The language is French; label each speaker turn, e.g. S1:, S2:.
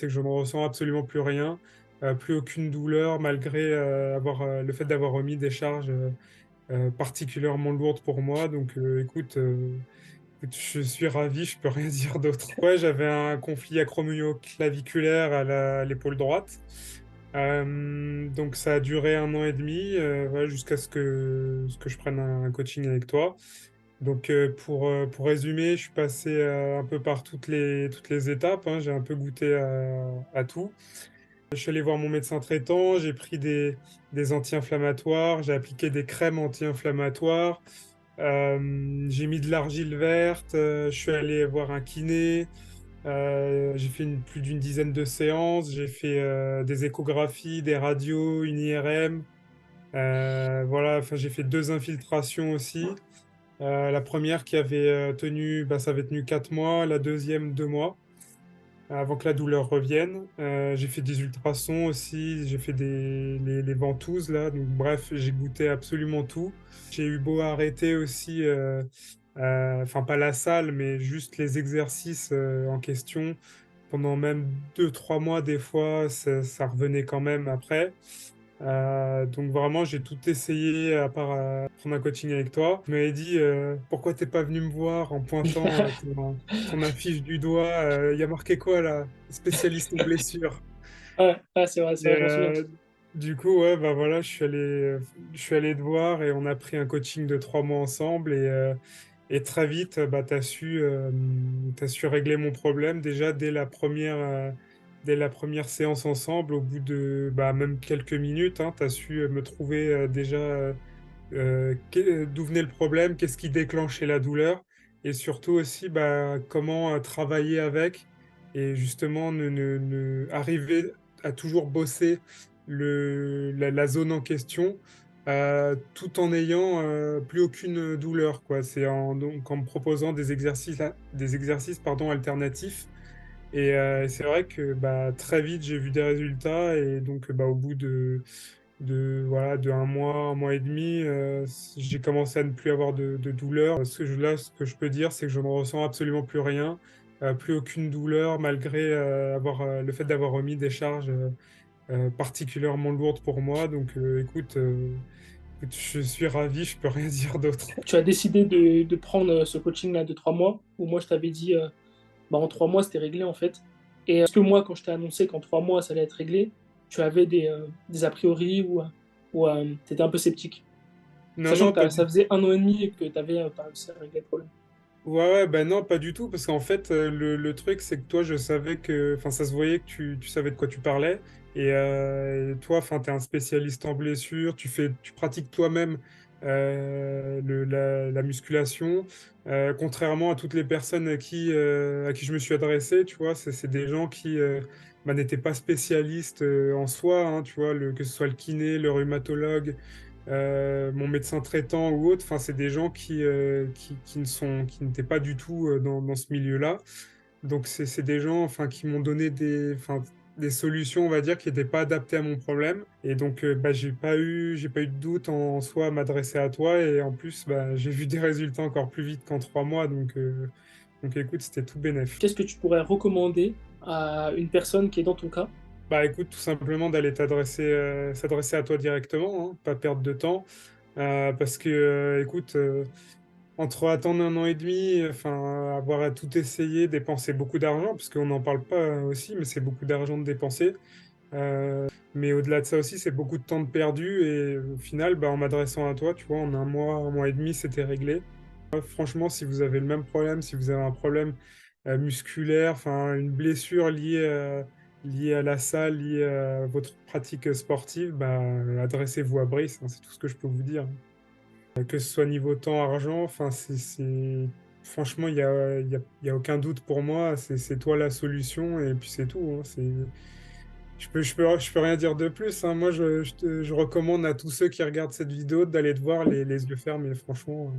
S1: C'est que je ne ressens absolument plus rien, plus aucune douleur malgré le fait d'avoir remis des charges particulièrement lourdes pour moi. Donc écoute, je suis ravi, je peux rien dire d'autre. Ouais, j'avais un conflit acromio-claviculaire à l'épaule droite. Donc ça a duré 1 an et demi, voilà, jusqu'à ce que je prenne un coaching avec toi. Donc pour résumer, je suis passé un peu par toutes les étapes, hein. J'ai un peu goûté à tout. Je suis allé voir mon médecin traitant, j'ai pris des anti-inflammatoires, j'ai appliqué des crèmes anti-inflammatoires, j'ai mis de l'argile verte, je suis allé voir un kiné, j'ai fait plus d'une dizaine de séances, j'ai fait des échographies, des radios, une IRM, voilà, enfin j'ai fait 2 infiltrations aussi. La première qui avait tenu, bah, ça avait tenu 4 mois, la deuxième 2 mois, avant que la douleur revienne. J'ai fait des ultrasons aussi, j'ai fait les ventouses là, donc bref, j'ai goûté absolument tout. J'ai eu beau arrêter aussi, enfin pas la salle, mais juste les exercices en question. Pendant même 2, 3 mois, des fois, ça revenait quand même après. Donc vraiment, j'ai tout essayé à part prendre un coaching avec toi. Tu m'avais dit pourquoi t'es pas venu me voir en pointant ton affiche du doigt. Il y a marqué quoi là? Spécialiste en blessures.
S2: Ouais, ouais,
S1: Et,
S2: c'est vrai, je m'en souviens.
S1: du coup, ouais, bah voilà, je suis allé te voir et on a pris un coaching de 3 mois ensemble et très vite, bah, t'as su régler mon problème déjà dès la première séance ensemble. Au bout de bah, même quelques minutes, hein, tu as su me trouver déjà d'où venait le problème, qu'est-ce qui déclenchait la douleur et surtout aussi bah, comment travailler avec et justement arriver à toujours bosser la zone en question tout en ayant plus aucune douleur, quoi. Donc en me proposant des exercices pardon, alternatifs. Et c'est vrai que bah, très vite, j'ai vu des résultats. Et donc, bah, au bout voilà, de un mois et demi, j'ai commencé à ne plus avoir de douleur. Ce que je peux dire, c'est que je ne ressens absolument plus rien, plus aucune douleur, malgré le fait d'avoir remis des charges particulièrement lourdes pour moi. Donc, écoute, je suis ravi, je peux rien dire d'autre.
S2: Tu as décidé de prendre ce coaching-là de 3 mois, où moi je t'avais dit, bah, en 3 mois c'était réglé en fait. Et est-ce que moi, quand je t'ai annoncé qu'en 3 mois ça allait être réglé, tu avais des a priori ou tu étais un peu sceptique?
S1: Non,
S2: Sachant
S1: non, pas
S2: que
S1: du
S2: ça faisait 1 an et demi et que tu avais pas réussi à régler le problème.
S1: Ouais, ouais, bah non, pas du tout, parce qu'en fait, le truc, c'est que toi, je savais que, enfin, ça se voyait que tu savais de quoi tu parlais, et toi, enfin, t'es un spécialiste en blessure, tu pratiques toi-même la musculation, contrairement à toutes les personnes à qui je me suis adressé, tu vois, c'est des gens qui bah, n'étaient pas spécialistes en soi, hein, tu vois, que ce soit le kiné, le rhumatologue, mon médecin traitant ou autre, enfin, c'est des gens qui n'étaient pas du tout dans ce milieu-là. Donc, c'est des gens enfin, qui m'ont donné des solutions, on va dire, qui n'étaient pas adaptées à mon problème. Et donc, bah, j'ai pas eu de doute en soi à m'adresser à toi. Et en plus, bah, j'ai vu des résultats encore plus vite qu'en 3 mois. Donc écoute, c'était tout bénef.
S2: Qu'est-ce que tu pourrais recommander à une personne qui est dans ton cas?
S1: Bah écoute, tout simplement d'aller s'adresser à toi directement, hein, pas perdre de temps. Parce que, écoute, entre attendre 1 an et demi, enfin, avoir à tout essayer, dépenser beaucoup d'argent, parce qu'on n'en parle pas aussi, mais c'est beaucoup d'argent de dépenser. Mais au-delà de ça aussi, c'est beaucoup de temps de perdu. Et au final, bah, en m'adressant à toi, tu vois, en 1 mois et demi, c'était réglé. Franchement, si vous avez le même problème, si vous avez un problème musculaire, enfin une blessure liée à la salle, liée à votre pratique sportive, bah, adressez-vous à Brice, hein, c'est tout ce que je peux vous dire. Que ce soit niveau temps, argent, enfin franchement, il y a aucun doute pour moi, c'est toi la solution et puis c'est tout, hein. Je peux rien dire de plus, hein. Moi, je recommande à tous ceux qui regardent cette vidéo d'aller te voir les yeux fermés, franchement.